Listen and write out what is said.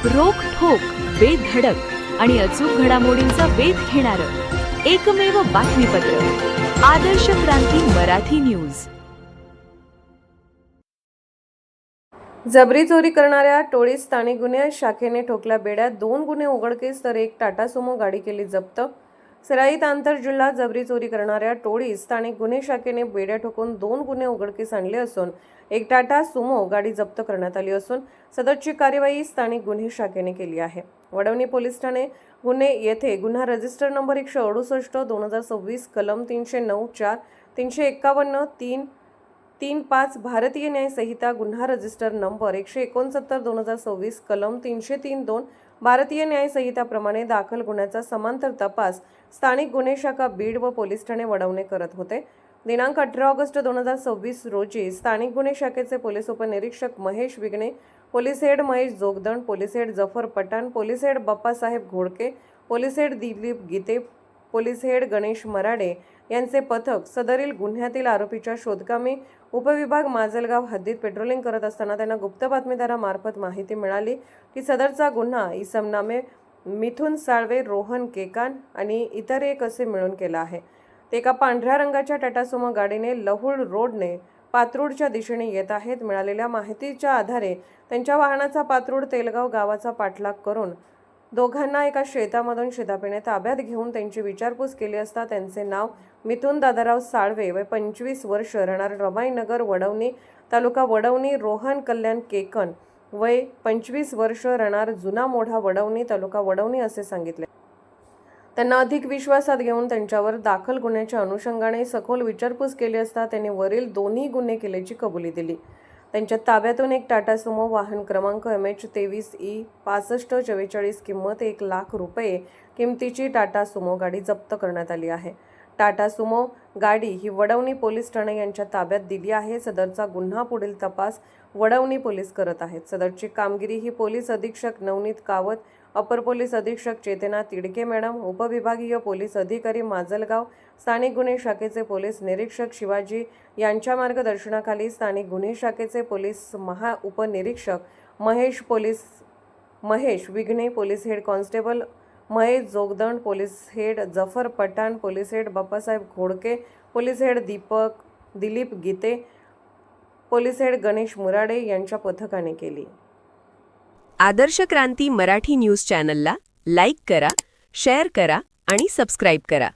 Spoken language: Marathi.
रोखठोक, बेधडक आणि अचूक घडामोडींचा वेध घेणारं एकमेव बातमीपत्र आदर्श क्रांती मराठी न्यूज. जबरी चोरी करणाऱ्या टोळीत स्थानिक गुन्हे शाखेने ठोकला बेड्यात. 2 गुन्हे उघडकीस तर एक टाटा सुमो गाडी केली जप्त. सराईत आंतरजिल्हा जबरी चोरी करणाऱ्या टोळीत स्थानिक गुन्हे शाखेने बेड्या ठोकून 2 गुन्हे उघडकीस आणले असून एक टाटा सुमो गाडी जप्त करण्यात आली असून सदरची कार्यवाही स्थानिक गुन्हे शाखेने केली आहे. वडवणी पोलीस ठाणे गुन्हे येथे गुन्हा रजिस्टर नंबर 168 2026 कलम 309(4) 351 335 भारतीय न्याय संहिता गुन्हा रजिस्टर नंबर 169 2026 कलम 303(2) भारतीय न्याय संहिताप्रमाणे दाखल गुन्ह्याचा समांतर तपास स्थानिक गुन्हे शाखा बीड व पोलीस ठाणे वडवणे करत होते. दिनांक 18 ऑगस्ट 2026 रोजी स्थानिक गुन्हे शाखेचे पोलीस उपनिरीक्षक Mahesh Vigane, police head Mahesh Jogdand, police head Jafar Pathan, police head Bappasaheb Ghodke, police head Dilip Gite, police head Ganesh Marade यांचे पथक सदरील गुन्ह्यातील आरोपीच्या शोधकामी उपविभाग माजलगाव हद्दीत पेट्रोलिंग करत असताना त्यांना गुप्त बातमीदारामार्फत माहिती मिळाली की सदरचा गुन्हा इसम नामे मिथुन साळवे, रोहन केकान आणि इतर एक असे मिळून केला आहे. ते एका पांढऱ्या रंगाच्या टाटा सुमो गाडीने लहुळ रोडने पात्रूडच्या दिशेने येत आहेत. मिळालेल्या माहितीच्या आधारे त्यांच्या वाहनाचा पात्रूड तेलगाव गावाचा पाठलाग करून दोघांना एका शेतामधून शिताफीने ताब्यात घेऊन त्यांची विचारपूस केली असता त्यांचे नाव मिथुन दादाराव साळवे, वय 25 वर्ष, राहणार रमाईनगर वडवणी, तालुका वडवणी, रोहन कल्याण केकन, वय 25 वर्ष, राहणार जुना मोढा वडवणी, तालुका वडवणी असे सांगितले. त्यांना अधिक विश्वासात घेऊन त्यांच्यावर दाखल गुन्ह्याच्या अनुषंगाने सखोल विचारपूस केली असता त्यांनी वरील दोन्ही गुन्हे केल्याची कबुली दिली. त्यांच्या ताब्यातून एक टाटा सुमो वाहन क्रमांक MH23E 6544 किंमत 1 लाख रुपये किमतीची टाटा सुमो गाडी जप्त करण्यात आली आहे. टाटा सुमो गाडी ही वडवणी पोलीस ठाणे यांच्या ताब्यात दिली आहे. सदरचा गुन्हा पुढील तपास वडवणी पोलीस करत आहेत. सदरची कामगिरी ही पोलीस अधीक्षक नवनीत कावत, अपर पोलीस अधीक्षक चेतना तिडके मॅडम, उपविभागीय पोलीस अधिकारी माजलगाव, स्थानिक गुन्हे शाखेचे पोलीस निरीक्षक शिवाजी यांच्या मार्गदर्शनाखाली स्थानिक गुन्हे शाखेचे पोलीस उपनिरीक्षक Mahesh Vighne, police head constable Mahesh Jogdand, police head Jafar Pathan, police head Bappasaheb Ghodke, police head Dilip Gite, police head Ganesh Murade यांच्या पथकाने केली. आदर्श क्रांती मराठी न्यूज चॅनलला लाईक करा, शेअर करा आणि सबस्क्राईब करा.